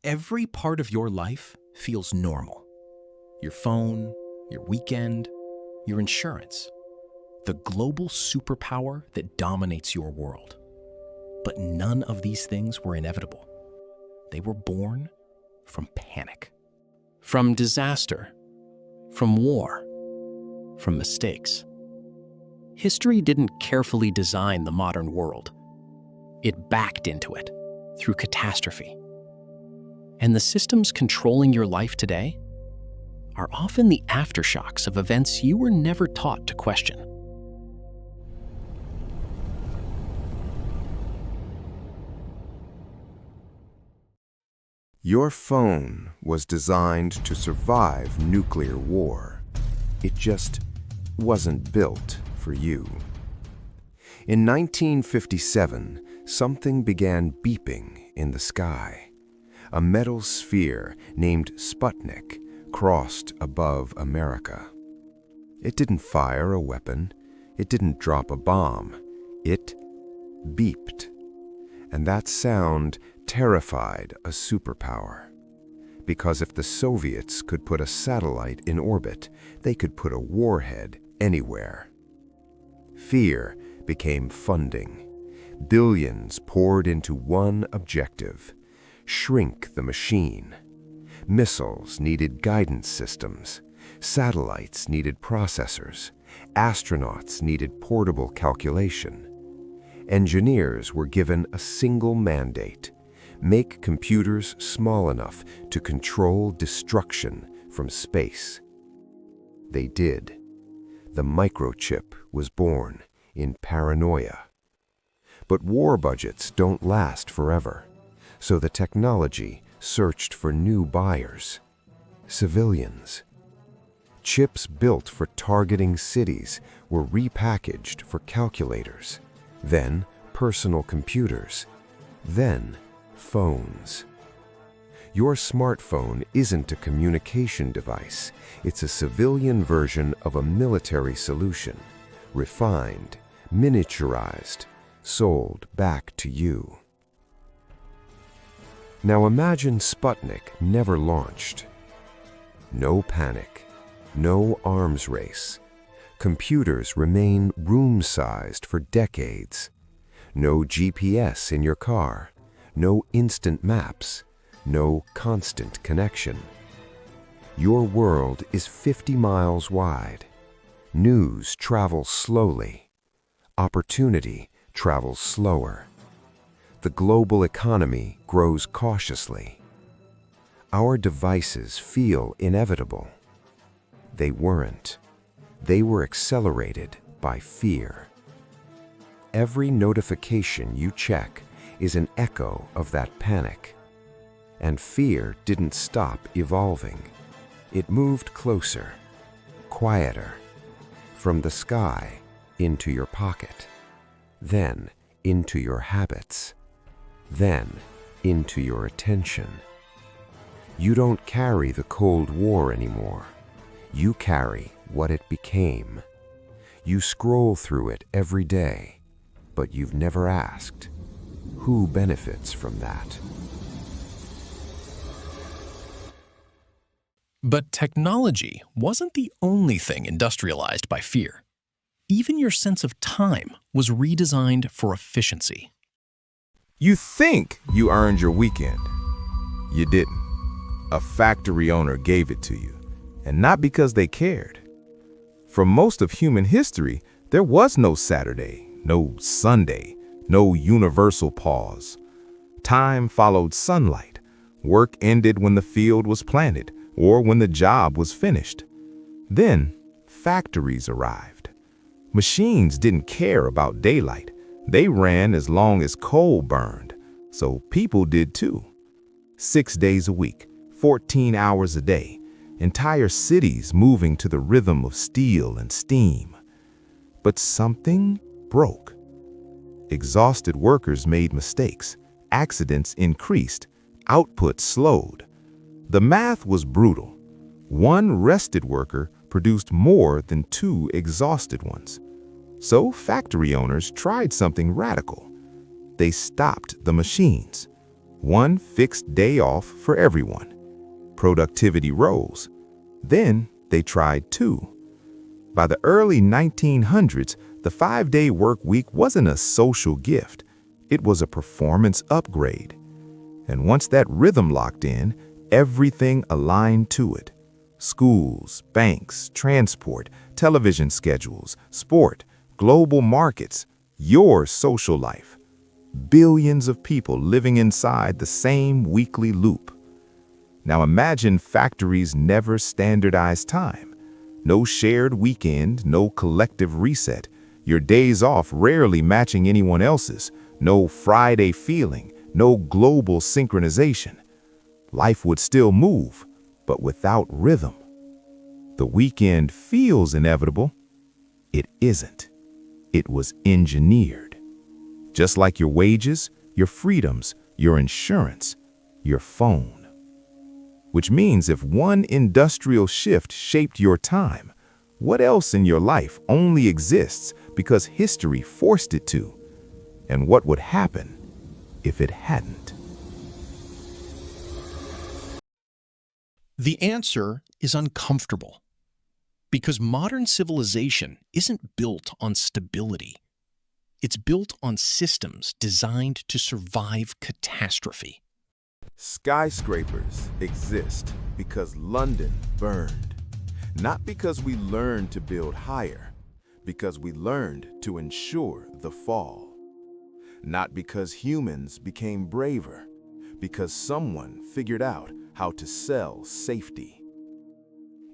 every part of your life feels normal. Your phone, your weekend, your insurance. The global superpower that dominates your world. But none of these things were inevitable. They were born from panic, from disaster, from war, from mistakes. History didn't carefully design the modern world. It backed into it through catastrophe. And the systems controlling your life today are often the aftershocks of events you were never taught to question. Your phone was designed to survive nuclear war. It just wasn't built for you. In 1957, something began beeping in the sky. A metal sphere named Sputnik crossed above America. It didn't fire a weapon. It didn't drop a bomb. It beeped. And that sound terrified a superpower. Because if the Soviets could put a satellite in orbit, they could put a warhead anywhere. Fear became funding. Billions poured into one objective: shrink the machine. Missiles needed guidance systems. Satellites needed processors. Astronauts needed portable calculation. Engineers were given a single mandate: make computers small enough to control destruction from space. They did. The microchip was born in paranoia. But war budgets don't last forever, so the technology searched for new buyers: civilians. Chips built for targeting cities were repackaged for calculators, then personal computers, then phones. Your smartphone isn't a communication device. It's a civilian version of a military solution, refined, miniaturized, sold back to you. Now imagine Sputnik never launched. No panic, no arms race. Computers remain room-sized for decades. No GPS in your car, no instant maps, no constant connection. Your world is 50 miles wide. News travels slowly. Opportunity travels slower. The global economy grows cautiously. Our devices feel inevitable. They weren't. They were accelerated by fear. Every notification you check is an echo of that panic. And fear didn't stop evolving. It moved closer, quieter, from the sky into your pocket, then into your habits, then into your attention. You don't carry the Cold War anymore. You carry what it became. You scroll through it every day, but you've never asked, who benefits from that? But technology wasn't the only thing industrialized by fear. Even your sense of time was redesigned for efficiency. You think you earned your weekend. You didn't. A factory owner gave it to you, and not because they cared. For most of human history, there was no Saturday, no Sunday, no universal pause. Time followed sunlight. Work ended when the field was planted or when the job was finished. Then, factories arrived. Machines didn't care about daylight. They ran as long as coal burned, so people did too. 6 days a week, 14 hours a day, entire cities moving to the rhythm of steel and steam. But something broke. Exhausted workers made mistakes, accidents increased, output slowed. The math was brutal. One rested worker produced more than 2 exhausted ones. So factory owners tried something radical. They stopped the machines. One fixed day off for everyone. Productivity rose. Then they tried two. By the early 1900s, the 5-day work week wasn't a social gift. It was a performance upgrade. And once that rhythm locked in, everything aligned to it. Schools, banks, transport, television schedules, sport, global markets, your social life. Billions of people living inside the same weekly loop. Now imagine factories never standardized time. No shared weekend, no collective reset. Your days off rarely matching anyone else's. No Friday feeling, no global synchronization. Life would still move, but without rhythm. The weekend feels inevitable. It isn't. It was engineered. Just like your wages, your freedoms, your insurance, your phone. Which means if one industrial shift shaped your time, what else in your life only exists because history forced it to? And what would happen if it hadn't? The answer is uncomfortable, because modern civilization isn't built on stability. It's built on systems designed to survive catastrophe. Skyscrapers exist because London burned. Not because we learned to build higher, because we learned to ensure the fall. Not because humans became braver, because someone figured out how to sell safety.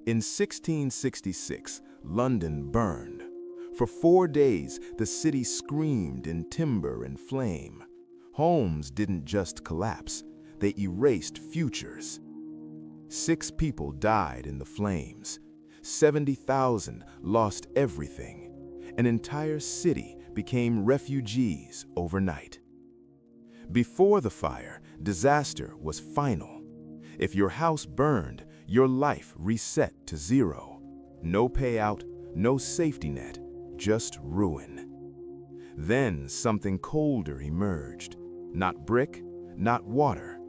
In 1666, London burned. For 4 days, the city screamed in timber and flame. Homes didn't just collapse, they erased futures. 6 people died in the flames. 70,000 lost everything. An entire city became refugees overnight. Before the fire, disaster was final. If your house burned, your life reset to zero. No payout, no safety net, just ruin. Then something colder emerged. Not brick, not water,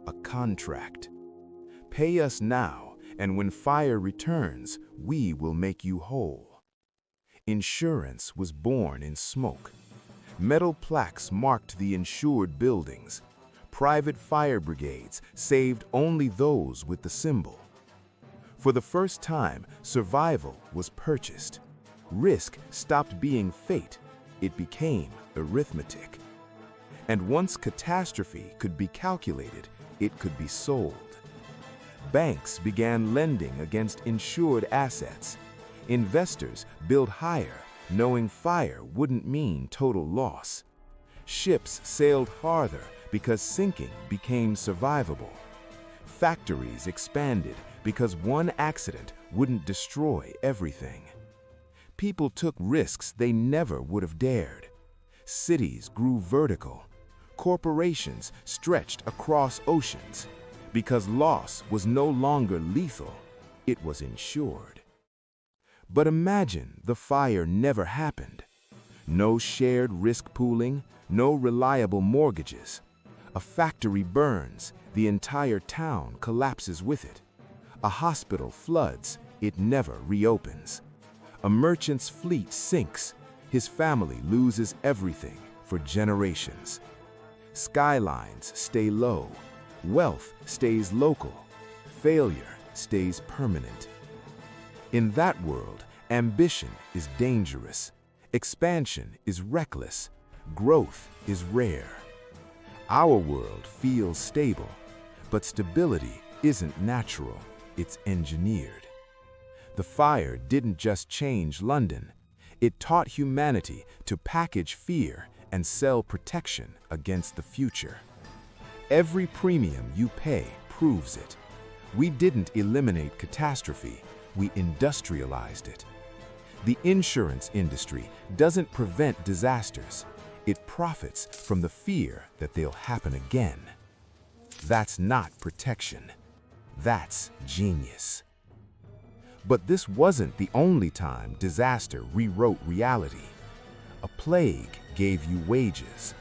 a contract. Pay us now, and when fire returns, we will make you whole. Insurance was born in smoke. Metal plaques marked the insured buildings. Private fire brigades saved only those with the symbol. For the first time, survival was purchased. Risk stopped being fate. It became arithmetic. And once catastrophe could be calculated, it could be sold. Banks began lending against insured assets. Investors built higher, knowing fire wouldn't mean total loss. Ships sailed farther because sinking became survivable. Factories expanded because one accident wouldn't destroy everything. People took risks they never would have dared. Cities grew vertical. Corporations stretched across oceans. Because loss was no longer lethal, it was insured. But imagine the fire never happened. No shared risk pooling, no reliable mortgages. A factory burns, the entire town collapses with it. A hospital floods, it never reopens. A merchant's fleet sinks, his family loses everything for generations. Skylines stay low, wealth stays local, failure stays permanent. In that world, ambition is dangerous, expansion is reckless, growth is rare. Our world feels stable, but stability isn't natural, it's engineered. The fire didn't just change London, it taught humanity to package fear and sell protection against the future. Every premium you pay proves it. We didn't eliminate catastrophe, we industrialized it. The insurance industry doesn't prevent disasters. It profits from the fear that they'll happen again. That's not protection. That's genius. But this wasn't the only time disaster rewrote reality. A plague gave you wages.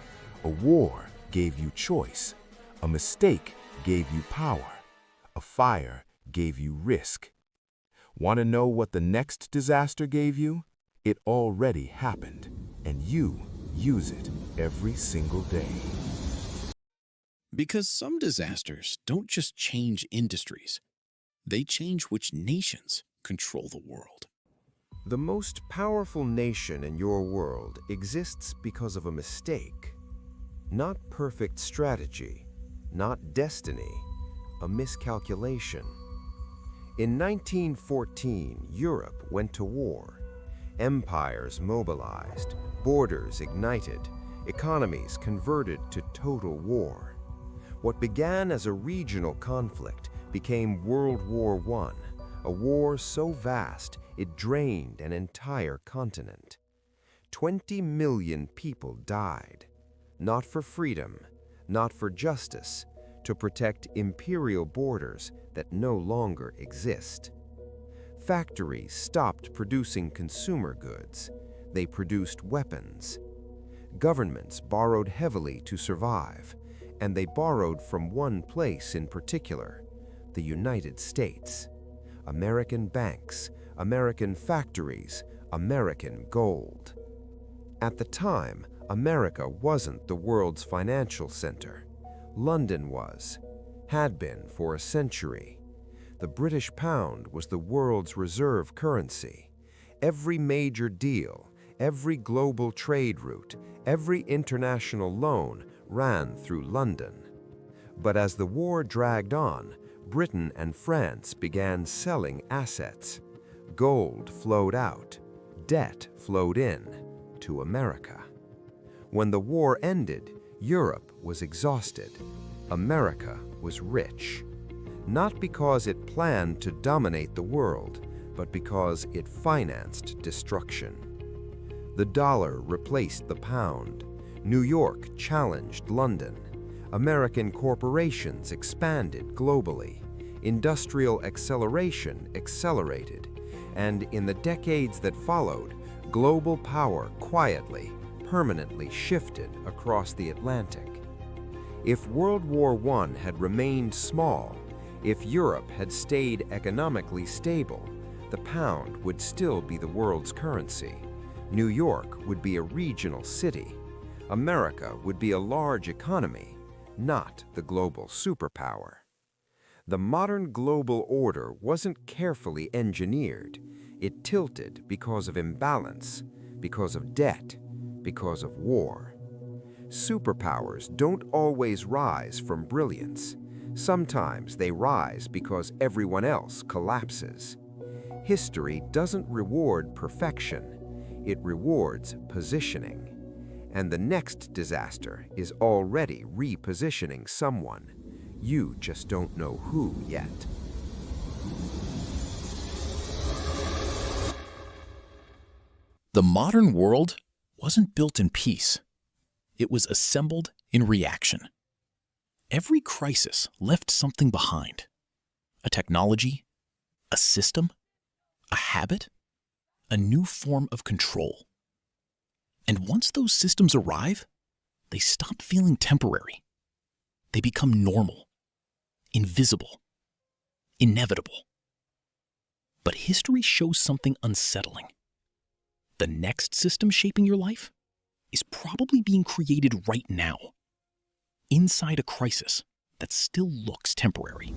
A war gave you choice. A mistake gave you power. A fire gave you risk. Want to know what the next disaster gave you? It already happened, and you use it every single day. Because some disasters don't just change industries, they change which nations control the world. The most powerful nation in your world exists because of a mistake. Not perfect strategy, not destiny, a miscalculation. In 1914, Europe went to war. Empires mobilized, borders ignited, economies converted to total war. What began as a regional conflict became World War I, a war so vast it drained an entire continent. 20 million people died, not for freedom, not for justice, to protect imperial borders that no longer exist. Factories stopped producing consumer goods. They produced weapons. Governments borrowed heavily to survive, and they borrowed from one place in particular, the United States. American banks, American factories, American gold. At the time, America wasn't the world's financial center. London was, had been for a century. The British pound was the world's reserve currency. Every major deal, every global trade route, every international loan ran through London. But as the war dragged on, Britain and France began selling assets. Gold flowed out, debt flowed in to America. When the war ended, Europe was exhausted. America was rich. Not because it planned to dominate the world, but because it financed destruction. The dollar replaced the pound. New York challenged London. American corporations expanded globally. Industrial acceleration accelerated. And in the decades that followed, global power quietly, permanently shifted across the Atlantic. If World War I had remained small, if Europe had stayed economically stable, the pound would still be the world's currency. New York would be a regional city. America would be a large economy, not the global superpower. The modern global order wasn't carefully engineered. It tilted because of imbalance, because of debt, because of war. Superpowers don't always rise from brilliance. Sometimes they rise because everyone else collapses. History doesn't reward perfection. It rewards positioning. And the next disaster is already repositioning someone. You just don't know who yet. The modern world wasn't built in peace. It was assembled in reaction. Every crisis left something behind. A technology, a system, a habit, a new form of control. And once those systems arrive, they stop feeling temporary. They become normal, invisible, inevitable. But history shows something unsettling. The next system shaping your life is probably being created right now, inside a crisis that still looks temporary.